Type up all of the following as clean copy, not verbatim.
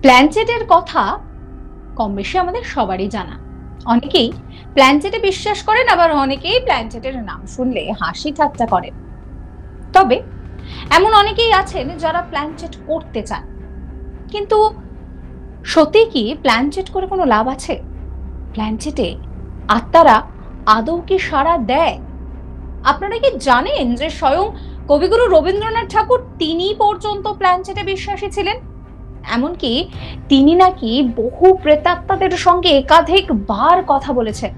প্ল্যানচেটের কথা কম বেশি আমাদের সবারই জানা। অনেকেই প্ল্যানচেটে বিশ্বাস করেন, আবার অনেকেই প্ল্যানচেটের নাম শুনলে হাসি ঠাট্টা করেন। তবে এমন অনেকেই আছেন যারা প্ল্যানচেট করতে চান, কিন্তু সত্যি কি প্ল্যানচেট করে কোনো লাভ আছে? প্ল্যানচেটে আত্মারা আদৌ কি সাড়া দেয়? আপনারা কি জানেন যে স্বয়ং কবিগুরু রবীন্দ্রনাথ ঠাকুর তিনি পর্যন্ত প্ল্যানচেটে বিশ্বাসী ছিলেন? এমনকি তিনি নাকি বহু প্রেতাত্মাদের সঙ্গে একাধিক বার কথা বলেছেন।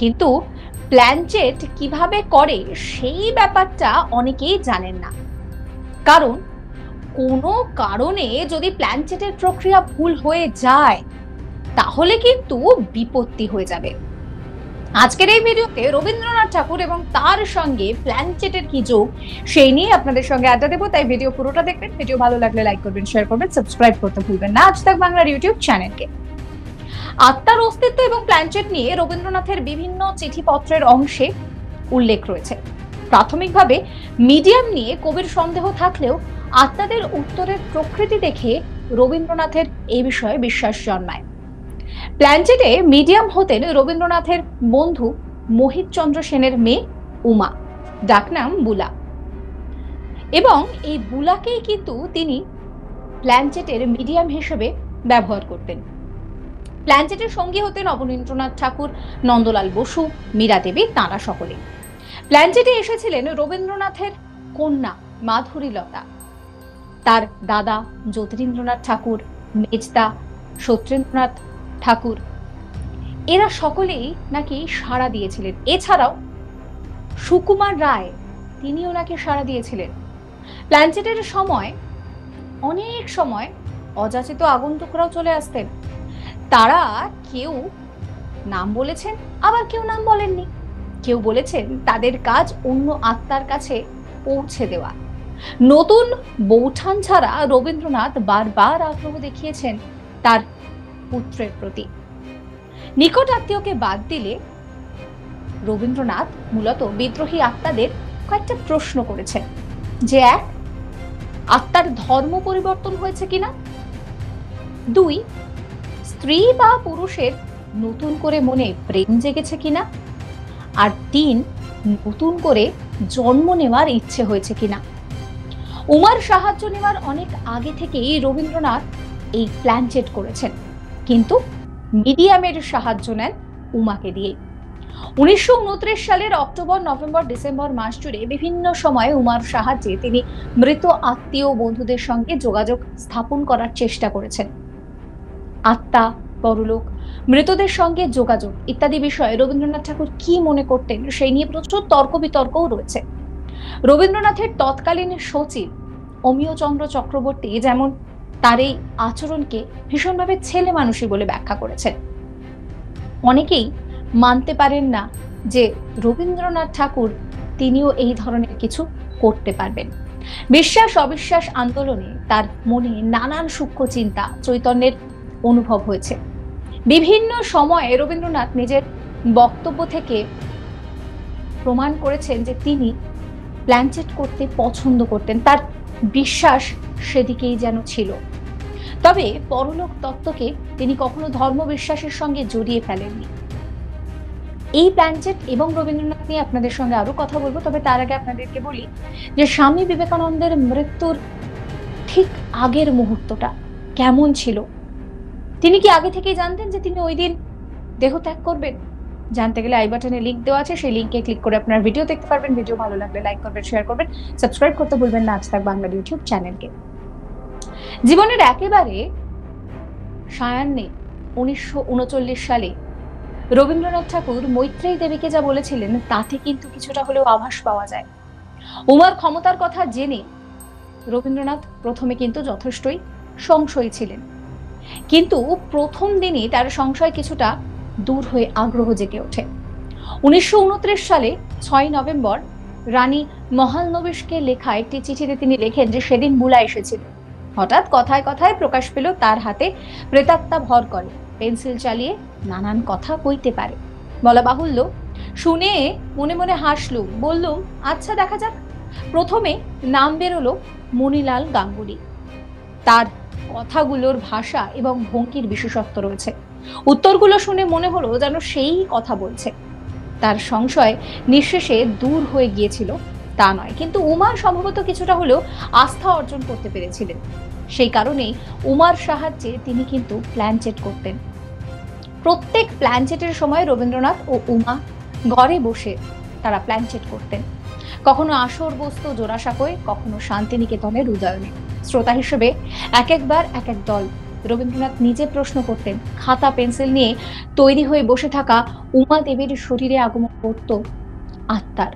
কিন্তু প্ল্যানচেট কিভাবে করে সেই ব্যাপারটা অনেকেই জানেন না। কারণ কোনো কারণে যদি প্ল্যানচেটের প্রক্রিয়া ভুল হয়ে যায় তাহলে কিন্তু বিপত্তি হয়ে যাবে। আজকের এই ভিডিওতে রবীন্দ্রনাথ ঠাকুর এবং তার সঙ্গে প্ল্যানচেটের কি যোগ সেই নিয়ে আপনাদের সঙ্গে আড্ডা দেবো, তাই ভিডিও পুরোটা দেখবেন। ভিডিও ভালো লাগলে লাইক করবেন, শেয়ার করবেন, সাবস্ক্রাইব করতে ভুলবেন না আজ তাক বাংলার ইউটিউব চ্যানেলকে। আত্মার অস্তিত্ব এবং প্ল্যানচেট নিয়ে রবীন্দ্রনাথের বিভিন্ন চিঠিপত্রের অংশে উল্লেখ রয়েছে। প্রাথমিকভাবে মিডিয়াম নিয়ে কবির সন্দেহ থাকলেও আত্মাদের উত্তরের প্রকৃতি দেখে রবীন্দ্রনাথের এই বিষয়ে বিশ্বাস জন্মায়। প্ল্যানচেটে মিডিয়াম হতেন রবীন্দ্রনাথের বন্ধু মোহিত চন্দ্র সেনের মেয়ে উমা, ডাকনাম বুলা, এবং এই বুলাকেই কিন্তু তিনি প্ল্যানচেটের মিডিয়াম হিসেবে ব্যবহার করতেন। প্ল্যানচেটের সঙ্গী হতেন অবনীন্দ্রনাথ ঠাকুর, নন্দলাল বসু, মীরা দেবী, তাঁরা সকলে। প্ল্যানচেটে এসেছিলেন রবীন্দ্রনাথের কন্যা মাধুরী লতা, তার দাদা জ্যোতিরিন্দ্রনাথ ঠাকুর, মেজদা সত্যেন্দ্রনাথ ঠাকুর, এরা সকলেই নাকি সাড়া দিয়েছিলেন। এছাড়াও সুকুমার রায়, তিনিও নাকি সাড়া দিয়েছিলেন। প্ল্যানচেটের সময় অনেক সময় অযাচিত আগন্তুকরাও চলে আসতেন। তারা কেউ নাম বলেছেন, আবার কেউ নাম বলেননি। কেউ বলেছেন তাদের কাজ অন্য আত্মার কাছে পৌঁছে দেওয়া। নতুন বৌঠান ছাড়া রবীন্দ্রনাথ বারবার আগ্রহ দেখিয়েছেন তার পুত্রের প্রতি। নিকট আত্মীয়কে বাদ দিলে রবীন্দ্রনাথ মূলত বিদ্রোহী আত্মাদের কয়েকটা প্রশ্ন করেছেন, যে এক, আত্মার ধর্ম পরিবর্তন হয়েছে কিনা, দুই, স্ত্রী বা পুরুষের নতুন করে মনে প্রেম জেগেছে কিনা, আর তিন, নতুন করে জন্ম নেওয়ার ইচ্ছে হয়েছে কিনা। উমার সাহায্য নেওয়ার অনেক আগে থেকেই রবীন্দ্রনাথ এই প্ল্যানচেট করেছেন, কিন্তু মিডিয়ামের সাহায্য নেন উমাকে দিয়ে। 1929 সালের অক্টোবর, নভেম্বর, ডিসেম্বর মাস জুড়ে বিভিন্ন সময়ে উমার সাহায্যে তিনি মৃত আত্মীয় বন্ধুদের সঙ্গে যোগাযোগ স্থাপন করার চেষ্টা করেছেন। আত্মা, পরলোক, মৃতদের সঙ্গে যোগাযোগ ইত্যাদি বিষয়ে রবীন্দ্রনাথ ঠাকুর কি মনে করতেন সেই নিয়ে প্রচুর তর্ক বিতর্কও রয়েছে। রবীন্দ্রনাথের তৎকালীন সচিব অমিয়চন্দ্র চক্রবর্তী যেমন তার এই আচরণকে ভীষণভাবে ছেলে মানুষই বলে ব্যাখ্যা করেছেন। অনেকেই মানতে পারেন না যে রবীন্দ্রনাথ ঠাকুর তিনিও এই ধরনের কিছু করতে পারবেন। বিশ্বাস অবিশ্বাস আন্দোলনে তার মনে নানান সূক্ষ্ম চিন্তা চৈতন্যের অনুভব হয়েছে। বিভিন্ন সময়ে রবীন্দ্রনাথ নিজের বক্তব্য থেকে প্রমাণ করেছেন যে তিনি প্ল্যানচেট করতে পছন্দ করতেন, তার বিশ্বাস সেদিকেই যেন ছিল। তবে পরলোক তত্ত্বকে তিনি কখনো ধর্ম বিশ্বাসের সঙ্গে জড়িয়ে ফেলেননি। এই প্ল্যানচেট এবং রবীন্দ্রনাথ নিয়ে আপনাদের সঙ্গে আরো কথা বলবো, তবে তার আগে আপনাদেরকে বলি যে স্বামী বিবেকানন্দের মৃত্যুর ঠিক আগের মুহূর্তটা কেমন ছিল। তিনি কি আগে থেকেই জানতেন যে তিনি ওই দিন দেহ ত্যাগ করবেন? জানতে গেলে আই বাটনে লিংক দেওয়া আছে, সেই লিংকে ক্লিক করে আপনার ভিডিও দেখতে পারবেন। ভিডিও ভালো লাগলে লাইক করবেন, শেয়ার করবেন, সাবস্ক্রাইব করতে ভুলবেন না আজ তাক বাংলা ইউটিউব চ্যানেলকে। জীবনের একেবারে সায়ান্নে 1939 সালে রবীন্দ্রনাথ ঠাকুর মৈত্রেয়ী দেবীকে যা বলেছিলেন তাতে কিন্তু কিছুটা হলেও আভাস পাওয়া যায়। উমার ক্ষমতার কথা জেনে রবীন্দ্রনাথ প্রথমে কিন্তু যথেষ্টই সংশয়ী ছিলেন, কিন্তু প্রথম দিনই তার সংশয় কিছুটা দূর হয়ে আগ্রহ জেগে ওঠে। 1929 সালে 6 নভেম্বর রানী মহালনবিশকে লেখা একটি চিঠিতে তিনি লেখেন যে সেদিন বুলা এসেছিল। হঠাৎ কথায় কথায় প্রকাশ পেল তার হাতে প্রেতাত্মা ভর করে, পেন্সিল চালিয়ে নানান কথা কইতে পারে। বলা বাহুল্য, শুনে মনে মনে হাসলুম, বললুম আচ্ছা দেখা যাক। প্রথমে নাম বেরোলো মণিলাল গাঙ্গুলি। তার কথাগুলোর ভাষা এবং ভঙ্গির বিশেষত্ব রয়েছে। উত্তরগুলো শুনে মনে হলো যেন সেই কথা বলছে। তার সংশয় নিঃশেষে দূর হয়ে গিয়েছিল তা নয়, কিন্তু উমা সম্ভবত কিছুটা হলেও আস্থা অর্জন করতে পেরেছিলেন। সেই কারণেই উমার সাহায্যে তিনি কিন্তু প্ল্যানচেট করতেন। প্রত্যেক প্ল্যানচেটের সময় রবীন্দ্রনাথ ও উমা ঘরে বসে তারা প্ল্যানচেট করতেন। কখনো আসর বসত জোড়াসাঁকোয়, কখনো শান্তিনিকেতনের উদয়নে। শ্রোতা হিসেবে এক একবার এক এক দল। রবীন্দ্রনাথ নিজে প্রশ্ন করতেন, খাতা পেন্সিল নিয়ে তৈরি হয়ে বসে থাকা উমা দেবীর শরীরে আগমন করত আত্মার।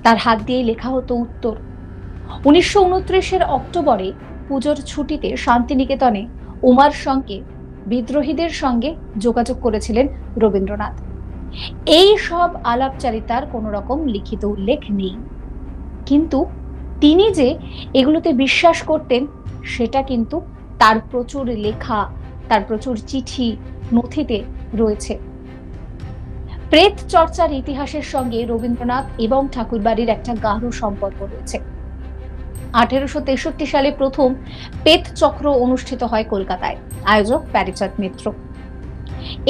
তার হাত দিয়ে লেখা হতো উত্তর। 1929-এর অক্টোবরে পুজোর ছুটিতে শান্তিনিকেতনে উমার সঙ্গে বিদ্রোহীদের সঙ্গে যোগাযোগ করেছিলেন রবীন্দ্রনাথ। এই সব আলাপচারিতার কোনো রকম লিখিত উল্লেখ নেই, কিন্তু তিনি যে এগুলোতে বিশ্বাস করতেন সেটা কিন্তু তার প্রচুর লেখা, তার প্রচুর চিঠি, নথিতে রয়েছে। প্রেত চর্চার ইতিহাসের সঙ্গে রবীন্দ্রনাথ এবং ঠাকুরবাড়ির একটা গাঢ় সম্পর্ক রয়েছে। 1863 সালে প্রথম প্রেত চক্র অনুষ্ঠিত হয় কলকাতায়, আয়োজক প্যারীচাঁদ মিত্র।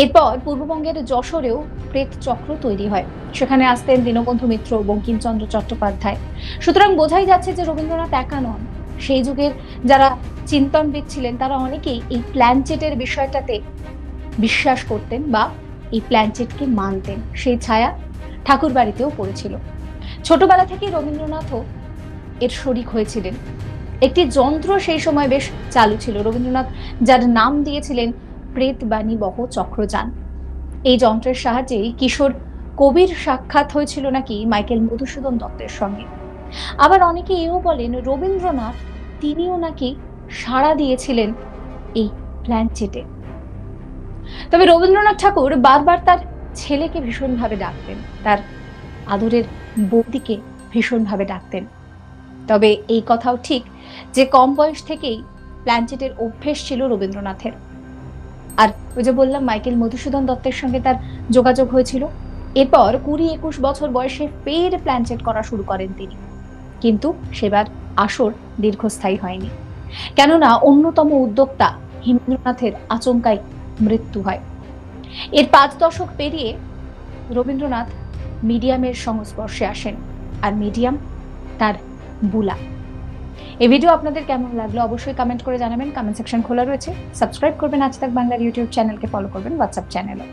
এরপর পূর্ববঙ্গের যশোরেও প্রেত চক্র তৈরি হয়, সেখানে আসতেন দীনবন্ধু মিত্র, বঙ্কিমচন্দ্র চট্টোপাধ্যায়। সুতরাং বোঝাই যাচ্ছে যে রবীন্দ্রনাথ একা নন। সেই যুগের যারা চিন্তনবিদ ছিলেন তারা অনেকেই এই প্ল্যানচেটের বিষয়টাতে বিশ্বাস করতেন বা এই প্ল্যানচেটকে মানতেন। সেই ছায়া ঠাকুরবাড়িতেও পড়েছিল। ছোটবেলা থেকেই রবীন্দ্রনাথও এর শরিক হয়েছিলেন। একটি যন্ত্র সেই সময় বেশ চালু ছিল, রবীন্দ্রনাথ যার নাম দিয়েছিলেন প্রেতবাণীবহ চক্রযান। এই যন্ত্রের সাহায্যেই কিশোর কবির সাক্ষাৎ হয়েছিল নাকি মাইকেল মধুসূদন দত্তের সঙ্গে। আবার অনেকে এও বলেন রবীন্দ্রনাথ তিনিও নাকি সাড়া দিয়েছিলেন এই প্ল্যানচেটে। তবে রবীন্দ্রনাথ ঠাকুর বারবার তার ছেলেকে ভীষণভাবে ডাকতেন, তার আদরের বৌদিকে ভীষণভাবে ডাকতেন। তবে এই কথাও ঠিক যে কম বয়স থেকেই প্ল্যানচেটের অভ্যেস ছিল রবীন্দ্রনাথের। আর ওই যে বললাম মাইকেল মধুসূদন দত্তের সঙ্গে তার যোগাযোগ হয়েছিল। এরপর 20-21 বছর বয়সে ফের প্ল্যানচেট করা শুরু করেন তিনি, কিন্তু সেবার আসর দীর্ঘস্থায়ী হয়নি, কেননা অন্যতম উদ্যোক্তা হেমেন্দ্রনাথের আচমকাই মৃত্যু হয়। এর 5 দশক পেরিয়ে রবীন্দ্রনাথ মিডিয়ামের সংস্পর্শে আসেন, আর মিডিয়াম তার বুলা। এই ভিডিও আপনাদের কেমন লাগলো অবশ্যই কমেন্ট করে জানাবেন। কমেন্ট সেকশন খোলা রয়েছে। সাবস্ক্রাইব করবেন আজ তাক বাংলার ইউটিউব চ্যানেলকে, ফলো করবেন হোয়াটসঅ্যাপ চ্যানেলও।